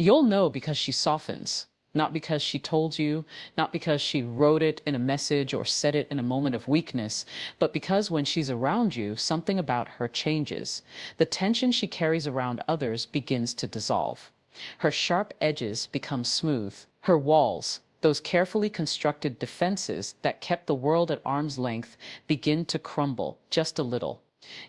You'll know because she softens, not because she told you, not because she wrote it in a message or said it in a moment of weakness, but because when she's around you, something about her changes. The tension she carries around others begins to dissolve. Her sharp edges become smooth. Her walls, those carefully constructed defenses that kept the world at arm's length, begin to crumble just a little.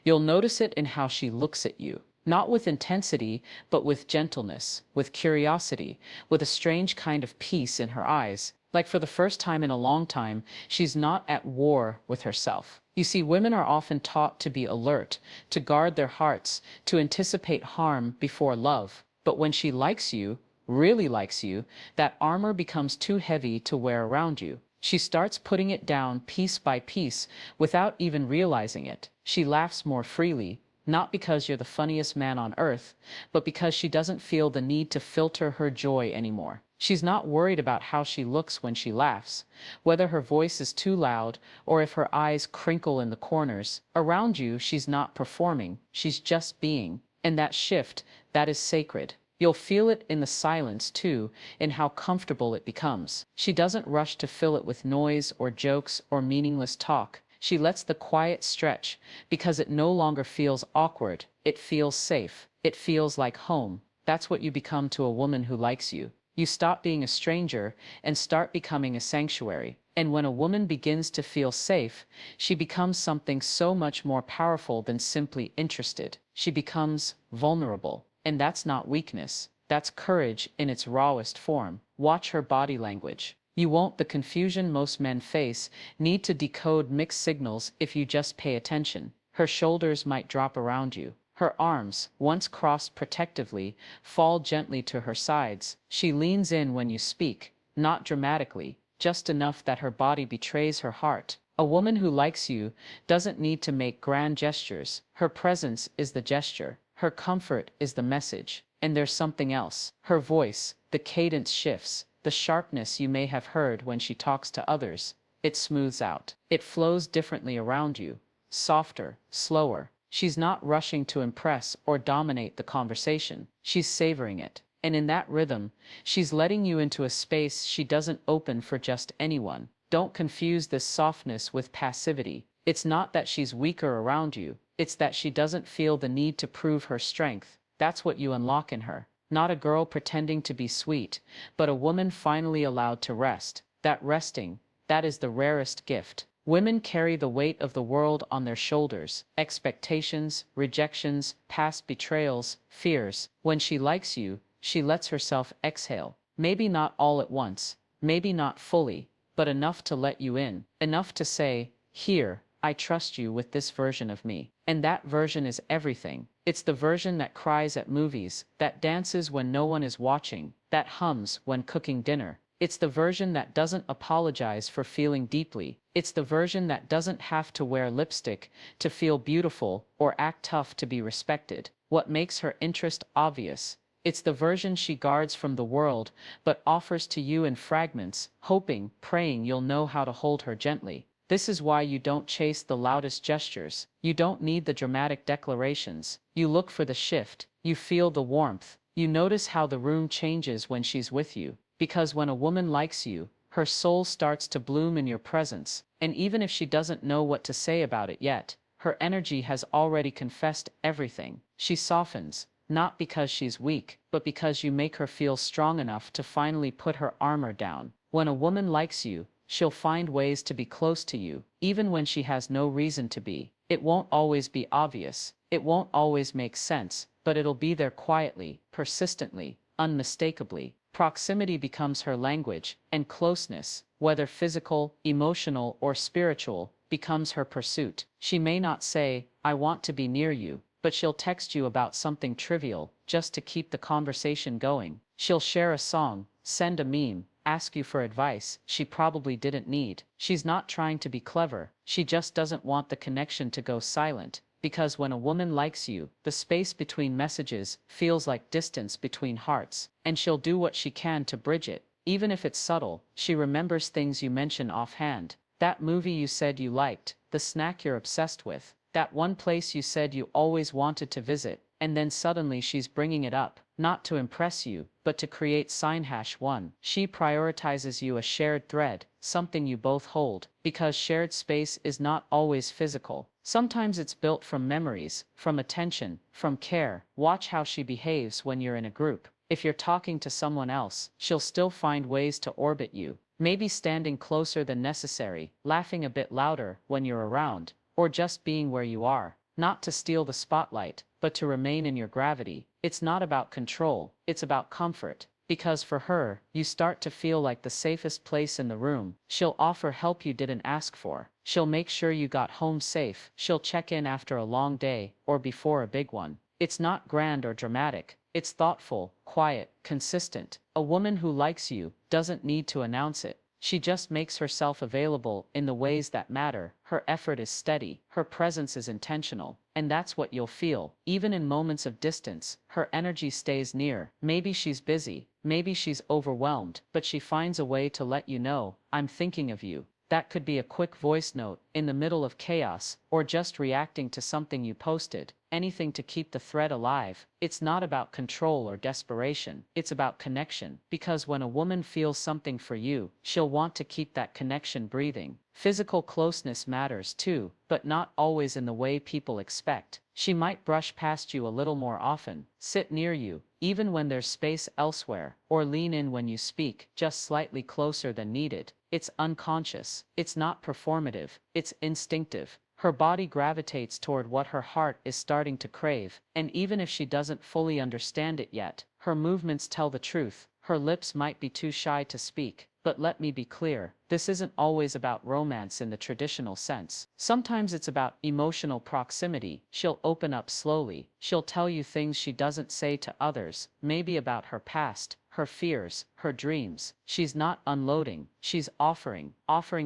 You'll notice it in how she looks at you. Not with intensity, but with gentleness, with curiosity, with a strange kind of peace in her eyes. Like for the first time in a long time, she's not at war with herself. You see, women are often taught to be alert, to guard their hearts, to anticipate harm before love. But when she likes you, really likes you, that armor becomes too heavy to wear around you. She starts putting it down piece by piece without even realizing it. She laughs more freely, not because you're the funniest man on earth, but because she doesn't feel the need to filter her joy anymore. She's not worried about how she looks when she laughs, whether her voice is too loud or if her eyes crinkle in the corners. Around you, she's not performing, she's just being. And that shift, that is sacred. You'll feel it in the silence, too, in how comfortable it becomes. She doesn't rush to fill it with noise or jokes or meaningless talk. She lets the quiet stretch because it no longer feels awkward. It feels safe. It feels like home. That's what you become to a woman who likes you. You stop being a stranger and start becoming a sanctuary. And when a woman begins to feel safe, she becomes something so much more powerful than simply interested. She becomes vulnerable. And that's not weakness. That's courage in its rawest form. Watch her body language. You won't. The confusion most men face need to decode mixed signals if you just pay attention. Her shoulders might drop around you. Her arms, once crossed protectively, fall gently to her sides. She leans in when you speak, not dramatically, just enough that her body betrays her heart. A woman who likes you doesn't need to make grand gestures. Her presence is the gesture. Her comfort is the message. And there's something else. Her voice, the cadence shifts. The sharpness you may have heard when she talks to others, it smooths out. It flows differently around you, softer, slower. She's not rushing to impress or dominate the conversation. She's savoring it. And in that rhythm, she's letting you into a space she doesn't open for just anyone. Don't confuse this softness with passivity. It's not that she's weaker around you. It's that she doesn't feel the need to prove her strength. That's what you unlock in her. Not a girl pretending to be sweet, but a woman finally allowed to rest. That resting, that is the rarest gift. Women carry the weight of the world on their shoulders. Expectations, rejections, past betrayals, fears. When she likes you, she lets herself exhale. Maybe not all at once, maybe not fully, but enough to let you in. Enough to say, "Here, I trust you with this version of me." And that version is everything. It's the version that cries at movies, that dances when no one is watching, that hums when cooking dinner. It's the version that doesn't apologize for feeling deeply. It's the version that doesn't have to wear lipstick to feel beautiful or act tough to be respected. What makes her interest obvious? It's the version she guards from the world, but offers to you in fragments, hoping, praying you'll know how to hold her gently. This is why you don't chase the loudest gestures. You don't need the dramatic declarations. You look for the shift. You feel the warmth. You notice how the room changes when she's with you. Because when a woman likes you, her soul starts to bloom in your presence. And even if she doesn't know what to say about it yet, her energy has already confessed everything. She softens, not because she's weak, but because you make her feel strong enough to finally put her armor down. When a woman likes you, she'll find ways to be close to you, even when she has no reason to be. It won't always be obvious. It won't always make sense, but it'll be there quietly, persistently, unmistakably. Proximity becomes her language, and closeness, whether physical, emotional, or spiritual, becomes her pursuit. She may not say, "I want to be near you," but she'll text you about something trivial, just to keep the conversation going. She'll share a song, send a meme, ask you for advice she probably didn't need. She's not trying to be clever. She just doesn't want the connection to go silent. Because when a woman likes you, the space between messages feels like distance between hearts, and she'll do what she can to bridge it. Even if it's subtle, she remembers things you mention offhand. That movie you said you liked, the snack you're obsessed with, that one place you said you always wanted to visit, and then suddenly she's bringing it up. not to impress you, but to create sign #1. She prioritizes you a shared thread, something you both hold, because shared space is not always physical. Sometimes it's built from memories, from attention, from care. Watch how she behaves when you're in a group. If you're talking to someone else, she'll still find ways to orbit you. Maybe standing closer than necessary, laughing a bit louder when you're around, or just being where you are. Not to steal the spotlight, but to remain in your gravity. It's not about control, it's about comfort. Because for her, you start to feel like the safest place in the room. She'll offer help you didn't ask for. She'll make sure you got home safe. She'll check in after a long day, or before a big one. It's not grand or dramatic. It's thoughtful, quiet, consistent. A woman who likes you doesn't need to announce it. She just makes herself available in the ways that matter. Her effort is steady, her presence is intentional, and that's what you'll feel. Even in moments of distance, her energy stays near. Maybe she's busy, maybe she's overwhelmed, but she finds a way to let you know, I'm thinking of you. That could be a quick voice note in the middle of chaos, or just reacting to something you posted. Anything to keep the thread alive. It's not about control or desperation. It's about connection. Because when a woman feels something for you, she'll want to keep that connection breathing. Physical closeness matters too, but not always in the way people expect. She might brush past you a little more often, sit near you, even when there's space elsewhere, or lean in when you speak, just slightly closer than needed. It's unconscious. It's not performative. It's instinctive. Her body gravitates toward what her heart is starting to crave, and even if she doesn't fully understand it yet, her movements tell the truth. Her lips might be too shy to speak, but let me be clear, this isn't always about romance in the traditional sense. Sometimes it's about emotional proximity. She'll open up slowly. She'll tell you things she doesn't say to others, maybe about her past, her fears, her dreams. She's not unloading, she's offering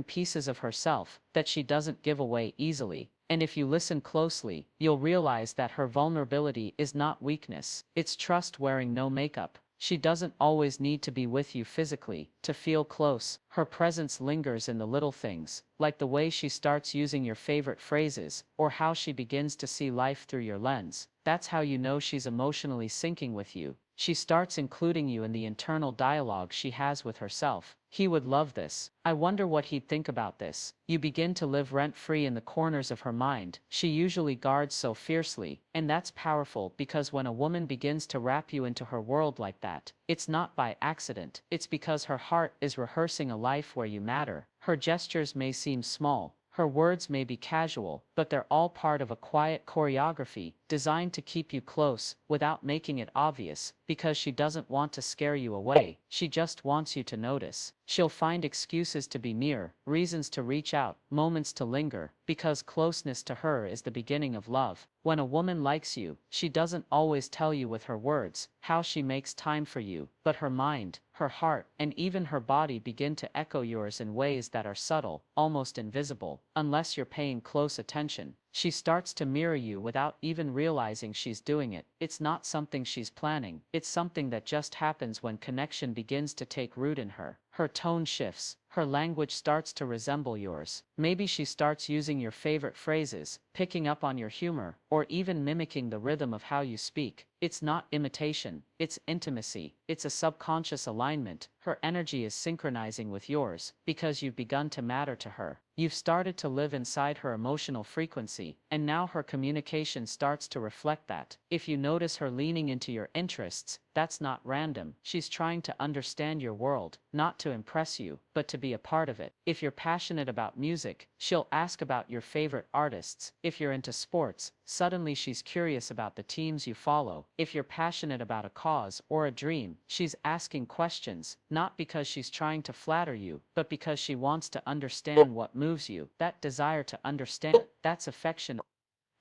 pieces of herself that she doesn't give away easily. And if you listen closely, you'll realize that her vulnerability is not weakness, it's trust wearing no makeup. She doesn't always need to be with you physically to feel close. Her presence lingers in the little things, like the way she starts using your favorite phrases, or how she begins to see life through your lens. That's how you know she's emotionally syncing with you. She starts including you in the internal dialogue she has with herself. He would love this. I wonder what he'd think about this. You begin to live rent-free in the corners of her mind she usually guards so fiercely, and that's powerful because when a woman begins to wrap you into her world like that, it's not by accident. It's because her heart is rehearsing a life where you matter. Her gestures may seem small, her words may be casual, but they're all part of a quiet choreography designed to keep you close without making it obvious, because she doesn't want to scare you away. She just wants you to notice. She'll find excuses to be near, reasons to reach out, moments to linger, because closeness to her is the beginning of love. When a woman likes you, she doesn't always tell you with her words how she makes time for you, but her mind, her heart, and even her body begin to echo yours in ways that are subtle, almost invisible. Unless you're paying close attention, she starts to mirror you without even realizing she's doing it. It's not something she's planning. It's something that just happens when connection begins to take root in her. Her tone shifts. Her language starts to resemble yours. Maybe she starts using your favorite phrases, picking up on your humor, or even mimicking the rhythm of how you speak. It's not imitation, it's intimacy. It's a subconscious alignment. Her energy is synchronizing with yours because you've begun to matter to her. You've started to live inside her emotional frequency, and now her communication starts to reflect that. If you notice her leaning into your interests, that's not random. She's trying to understand your world, not to impress you, but to be a part of it. If you're passionate about music, she'll ask about your favorite artists. If you're into sports, suddenly she's curious about the teams you follow. If you're passionate about a cause or a dream, she's asking questions, not because she's trying to flatter you, but because she wants to understand what moves you. That desire to understand, that's affection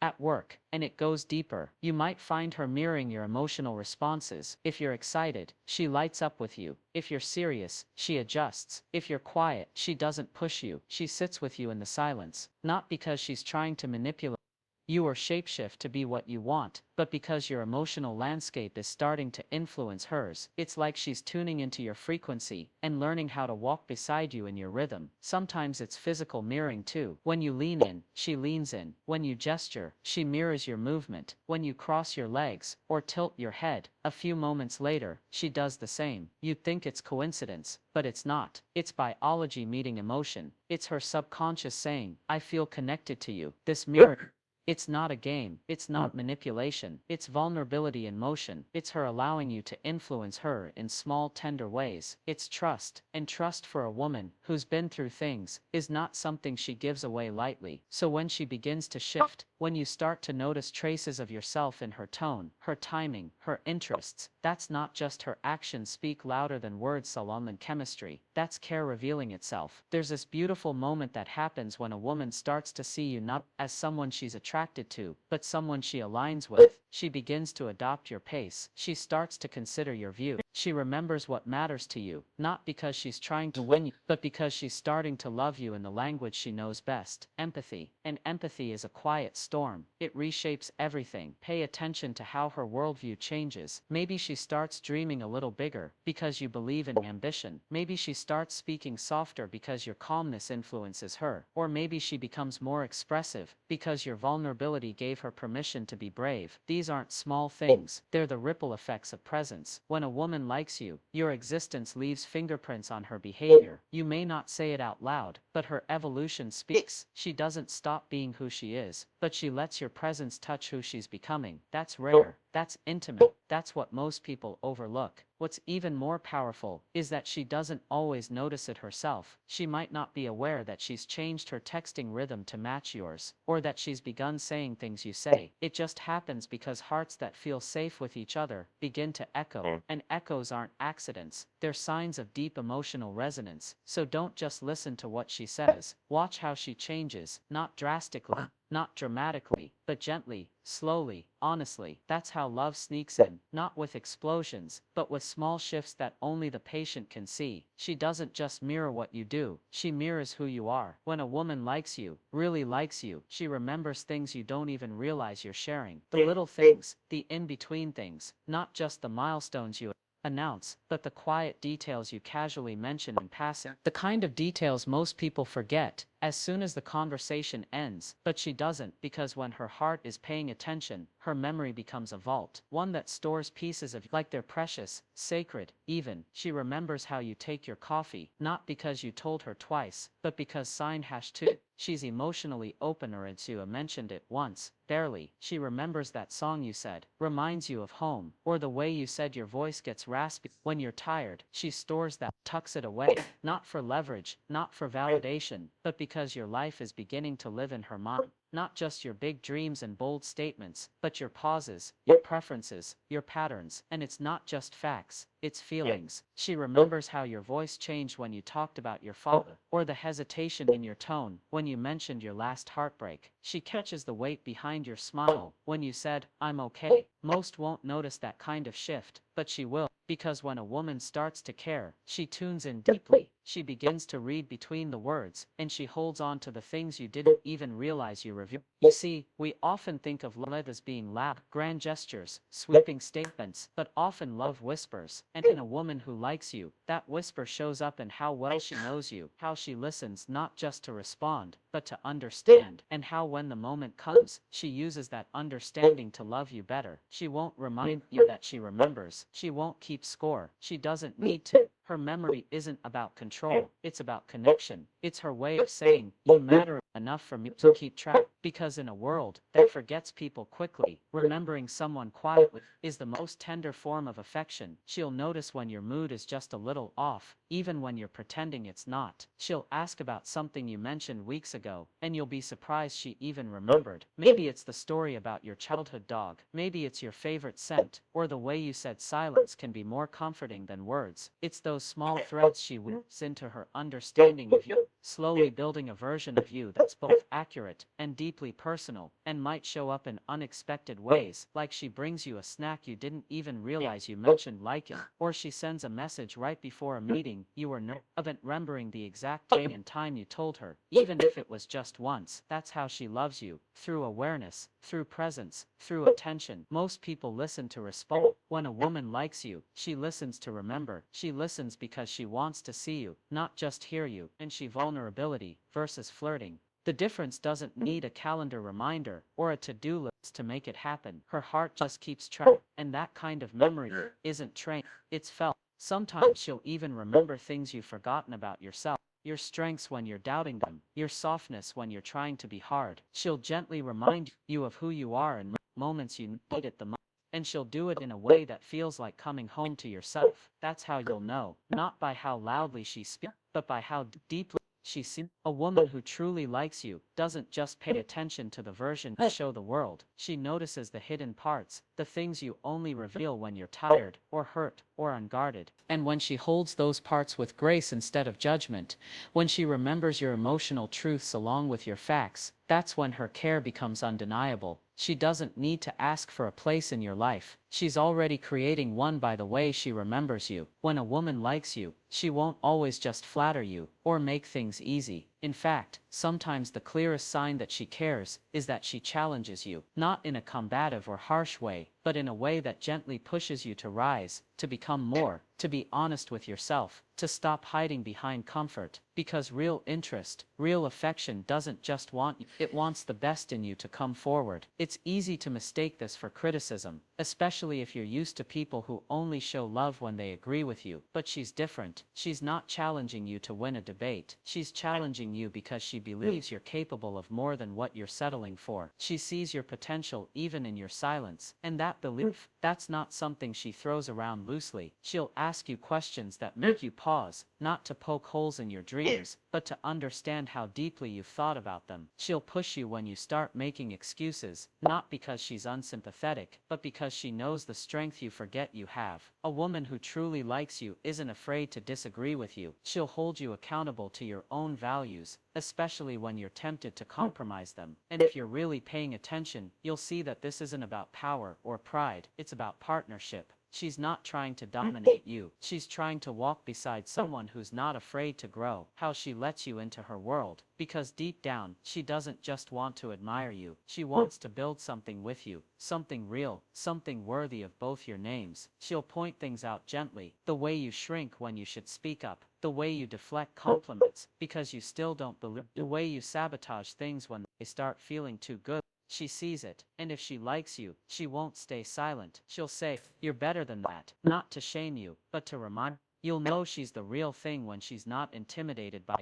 at work, and it goes deeper. You might find her mirroring your emotional responses. If you're excited, she lights up with you. If you're serious, she adjusts. If you're quiet, she doesn't push you. She sits with you in the silence, not because she's trying to manipulate you or shapeshift to be what you want, but because your emotional landscape is starting to influence hers. It's like she's tuning into your frequency and learning how to walk beside you in your rhythm. Sometimes it's physical mirroring too. When you lean in, she leans in. When you gesture, she mirrors your movement. When you cross your legs or tilt your head, a few moments later, she does the same. You'd think it's coincidence, but it's not. It's biology meeting emotion. It's her subconscious saying, I feel connected to you. This mirror. It's not a game. It's not manipulation. It's vulnerability in motion. It's her allowing you to influence her in small, tender ways. It's trust. And trust for a woman who's been through things is not something she gives away lightly. So when she begins to shift, when you start to notice traces of yourself in her tone, her timing, her interests, that's not just her actions speak louder than words, salon and chemistry. That's care revealing itself. There's this beautiful moment that happens when a woman starts to see you not as someone she's attracted to, but someone she aligns with. She begins to adopt your pace. She starts to consider your view. She remembers what matters to you, not because she's trying to win you, but because she's starting to love you in the language she knows best, empathy. And empathy is a quiet storm. It reshapes everything. Pay attention to how her worldview changes. Maybe she starts dreaming a little bigger because you believe in ambition. Maybe she starts speaking softer because your calmness influences her. Or maybe she becomes more expressive because your vulnerability gave her permission to be brave. These aren't small things. They're the ripple effects of presence. When a woman likes you, your existence leaves fingerprints on her behavior. You may not say it out loud, but her evolution speaks. She doesn't stop being who she is, but she lets your presence touch who she's becoming. That's rare. That's intimate. That's what most people overlook. What's even more powerful is that she doesn't always notice it herself. She might not be aware that she's changed her texting rhythm to match yours, or that she's begun saying things you say. It just happens because hearts that feel safe with each other begin to echo, and echoes aren't accidents. They're signs of deep emotional resonance. So don't just listen to what she says. Watch how she changes, not drastically, not dramatically, but gently, slowly, honestly. That's how love sneaks in, not with explosions, but with small shifts that only the patient can see. She doesn't just mirror what you do, she mirrors who you are. When a woman likes you, really likes you, she remembers things you don't even realize you're sharing. The little things, the in-between things, not just the milestones you announce, but the quiet details you casually mention in passing. The kind of details most people forget as soon as the conversation ends, but she doesn't, because when her heart is paying attention, her memory becomes a vault, one that stores pieces of you like they're precious, sacred, even. She remembers how you take your coffee, not because you told her twice, but because #2. She's emotionally opener and you mentioned it once, barely. She remembers that song you said, reminds you of home, or the way you said your voice gets raspy when you're tired. She stores that, tucks it away, not for leverage, not for validation, but because your life is beginning to live in her mind. Not just your big dreams and bold statements, but your pauses, your preferences, your patterns. And it's not just facts, it's feelings. She remembers how your voice changed when you talked about your father, or the hesitation in your tone when you mentioned your last heartbreak. She catches the weight behind your smile when you said, I'm okay. Most won't notice that kind of shift, but she will. Because when a woman starts to care, she tunes in deeply. She begins to read between the words, and she holds on to the things you didn't even realize you revealed. You see, we often think of love as being loud, grand gestures, sweeping statements, but often love whispers. And in a woman who likes you, that whisper shows up in how well she knows you, how she listens not just to respond, but to understand, and how when the moment comes, she uses that understanding to love you better. She won't remind you that she remembers. She won't keep score. She doesn't need to. Her memory isn't about control, it's about connection. It's her way of saying, you matter enough for me to keep track. Because in a world that forgets people quickly, remembering someone quietly is the most tender form of affection. She'll notice when your mood is just a little off, even when you're pretending it's not. She'll ask about something you mentioned weeks ago, and you'll be surprised she even remembered. Maybe it's the story about your childhood dog. Maybe it's your favorite scent, or the way you said silence can be more comforting than words. It's those small threads she weaves into her understanding of you, slowly building a version of you that's both accurate and deeply deeply personal, and might show up in unexpected ways, like she brings you a snack you didn't even realize you mentioned liking, or she sends a message right before a meeting you were nervous about, remembering the exact day and time you told her, even if it was just once. That's how she loves you, through awareness, through presence, through attention. Most people listen to respond. When a woman likes you, she listens to remember. She listens because she wants to see you, not just hear you. And she vulnerability versus flirting. The difference doesn't need a calendar reminder or a to-do list to make it happen. Her heart just keeps track, and that kind of memory isn't trained, it's felt. Sometimes she'll even remember things you've forgotten about yourself. Your strengths when you're doubting them, your softness when you're trying to be hard. She'll gently remind you of who you are in moments you need it the most. And she'll do it in a way that feels like coming home to yourself. That's how you'll know, not by how loudly she speaks, but by how deeply she sees. A woman who truly likes you doesn't just pay attention to the version you show the world. She notices the hidden parts, the things you only reveal when you're tired, or hurt, or unguarded. And when she holds those parts with grace instead of judgment, when she remembers your emotional truths along with your facts, that's when her care becomes undeniable. She doesn't need to ask for a place in your life. She's already creating one by the way she remembers you. When a woman likes you, she won't always just flatter you or make things easy. In fact, sometimes the clearest sign that she cares is that she challenges you, not in a combative or harsh way, but in a way that gently pushes you to rise, to become more, to be honest with yourself, to stop hiding behind comfort. Because real interest, real affection doesn't just want you, it wants the best in you to come forward. It's easy to mistake this for criticism, especially if you're used to people who only show love when they agree with you. But she's different. She's not challenging you to win a debate. She's challenging you because she believes you're capable of more than what you're settling for. She sees your potential even in your silence, and that belief, that's not something she throws around loosely. She'll ask you questions that make you pause, not to poke holes in your dreams, but to understand how deeply you've thought about them. She'll push you when you start making excuses, not because she's unsympathetic, but because she knows the strength you forget you have. A woman who truly likes you isn't afraid to disagree with you. She'll hold you accountable to your own values, especially when you're tempted to compromise them. And if you're really paying attention, you'll see that this isn't about power or pride, it's about partnership. She's not trying to dominate you. She's trying to walk beside someone who's not afraid to grow. How she lets you into her world. Because deep down, she doesn't just want to admire you. She wants to build something with you. Something real. Something worthy of both your names. She'll point things out gently. The way you shrink when you should speak up. The way you deflect compliments because you still don't believe. The way you sabotage things when they start feeling too good. She sees it, and if she likes you, she won't stay silent. She'll say, "You're better than that," not to shame you, but to remind you. You'll know she's the real thing when she's not intimidated by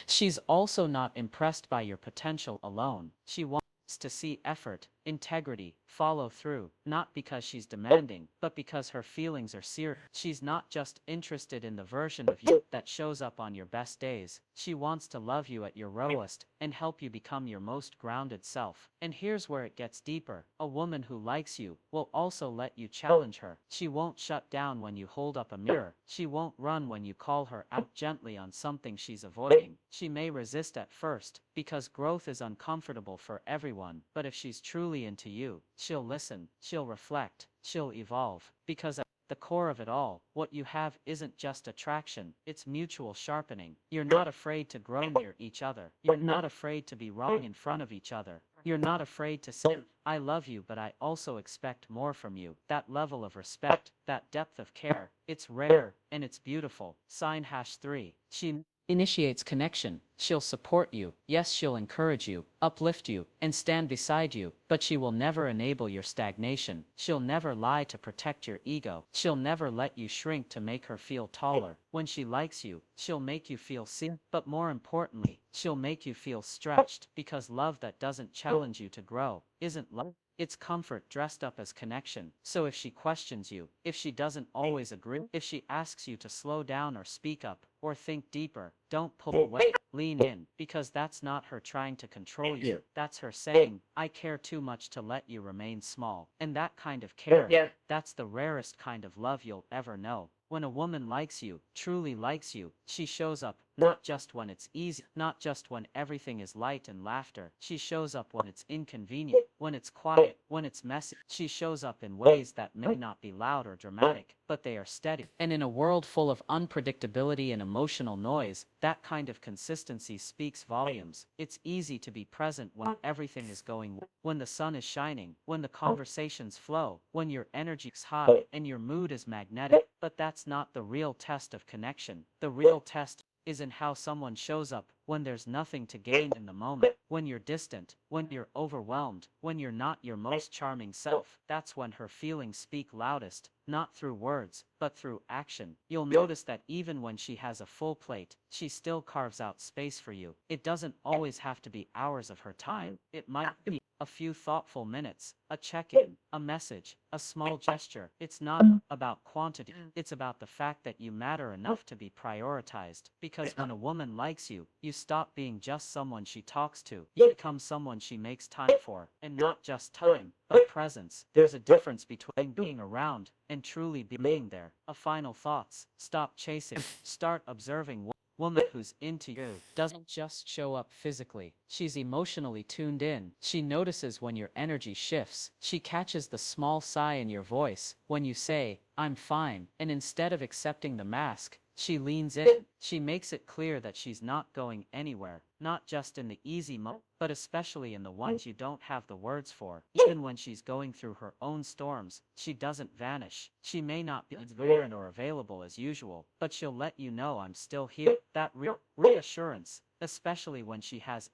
She's also not impressed by your potential alone. She wants to see effort, integrity, follow through, not because she's demanding, but because her feelings are serious. She's not just interested in the version of you that shows up on your best days. She wants to love you at your lowest and help you become your most grounded self. And here's where it gets deeper. A woman who likes you will also let you challenge her. She won't shut down when you hold up a mirror. She won't run when you call her out gently on something she's avoiding. She may resist at first, because growth is uncomfortable for everyone, but if she's truly into you, she'll listen, she'll reflect, she'll evolve, because at the core of it all, what you have isn't just attraction, it's mutual sharpening. You're not afraid to grow near each other. You're not afraid to be wrong in front of each other. You're not afraid to say, "I love you, but I also expect more from you." That level of respect, that depth of care, it's rare, and it's beautiful. Sign #3. She initiates connection. She'll support you. Yes, she'll encourage you, uplift you, and stand beside you, but she will never enable your stagnation. She'll never lie to protect your ego. She'll never let you shrink to make her feel taller. When she likes you, she'll make you feel seen, but more importantly, she'll make you feel stretched, because love that doesn't challenge you to grow isn't love. It's comfort dressed up as connection. So if she questions you, if she doesn't always agree, if she asks you to slow down or speak up, or think deeper, don't pull away. Lean in, because that's not her trying to control you. That's her saying, "I care too much to let you remain small." And that kind of care, that's the rarest kind of love you'll ever know. When a woman likes you, truly likes you, she shows up, not just when it's easy, not just when everything is light and laughter. She shows up when it's inconvenient, when it's quiet, when it's messy. She shows up in ways that may not be loud or dramatic, but they are steady. And in a world full of unpredictability and emotional noise, that kind of consistency speaks volumes. It's easy to be present when everything is going well, when the sun is shining, when the conversations flow, when your energy is high and your mood is magnetic. But that's not the real test of connection. The real test is in how someone shows up when there's nothing to gain in the moment, when you're distant, when you're overwhelmed, when you're not your most charming self. That's when her feelings speak loudest, not through words, but through action. You'll notice that even when she has a full plate, she still carves out space for you. It doesn't always have to be hours of her time. It might be a few thoughtful minutes, a check-in, a message, a small gesture. It's not about quantity. It's about the fact that you matter enough to be prioritized. Because when a woman likes you, you stop being just someone she talks to. You become someone she makes time for. And not just time, but presence. There's a difference between being around and truly being there. A final thoughts. Stop chasing. Start observing. Woman who's into you doesn't just show up physically. She's emotionally tuned in. She notices when your energy shifts. She catches the small sigh in your voice when you say, "I'm fine," and instead of accepting the mask, she leans in. She makes it clear that she's not going anywhere, not just in the easy moments, but especially in the ones you don't have the words for. Even when she's going through her own storms, she doesn't vanish. She may not be there or available as usual, but she'll let you know, "I'm still here." That reassurance, especially when she has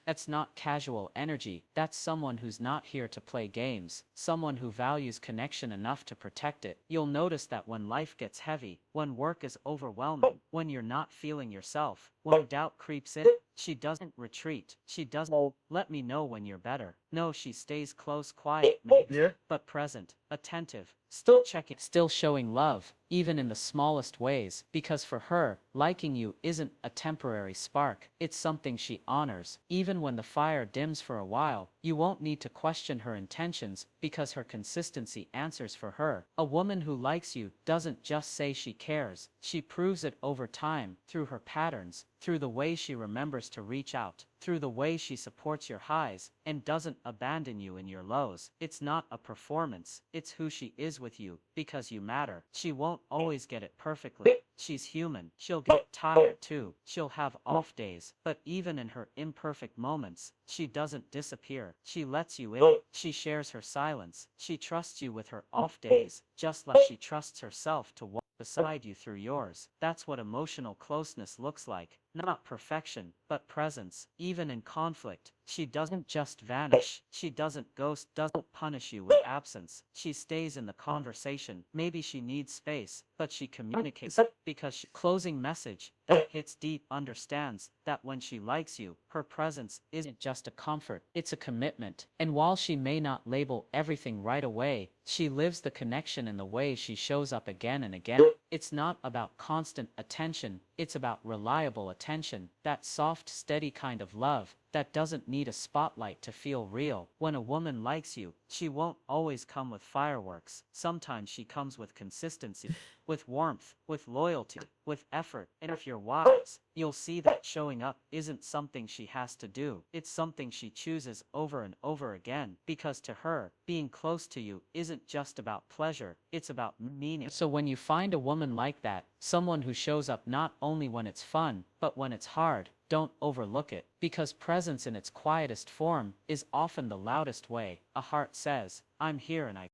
that's not casual energy. That's someone who's not here to play games, someone who values connection enough to protect it. You'll notice that when life gets heavy, when work is overwhelming, when you're not feeling yourself, when doubt creeps in, she doesn't retreat. She doesn't "let me know when you're better." No, she stays close, quiet, maybe, but present, attentive, still checking, still showing love, even in the smallest ways. Because for her, liking you isn't a temporary spark. It's something she honors. Even when the fire dims for a while, you won't need to question her intentions because her consistency answers for her. A woman who likes you doesn't just say she cares. She proves it over time, through her patterns, through the way she remembers to reach out, through the way she supports your highs and doesn't abandon you in your lows. It's not a performance, it's who she is with you, because you matter. She won't always get it perfectly. She's human. She'll get tired too. She'll have off days. But even in her imperfect moments, she doesn't disappear. She lets you in. She shares her silence. She trusts you with her off days, just like she trusts herself to walk beside you through yours. That's what emotional closeness looks like. Not perfection, but presence. Even in conflict, she doesn't just vanish. She doesn't ghost, doesn't punish you with absence. She stays in the conversation. Maybe she needs space, but she communicates because closing message that hits deep, understands that when she likes you, her presence isn't just a comfort, it's a commitment. And while she may not label everything right away, she lives the connection in the way she shows up again and again. It's not about constant attention, it's about reliable attention, that soft, steady kind of love that doesn't need a spotlight to feel real. When a woman likes you, she won't always come with fireworks. Sometimes she comes with consistency, with warmth, with loyalty, with effort. And if you're wise, you'll see that showing up isn't something she has to do. It's something she chooses over and over again. Because to her, being close to you isn't just about pleasure, it's about meaning. So when you find a woman like that, someone who shows up not only when it's fun, but when it's hard, don't overlook it. Because presence in its quietest form is often the loudest way. A heart says, "I'm here and I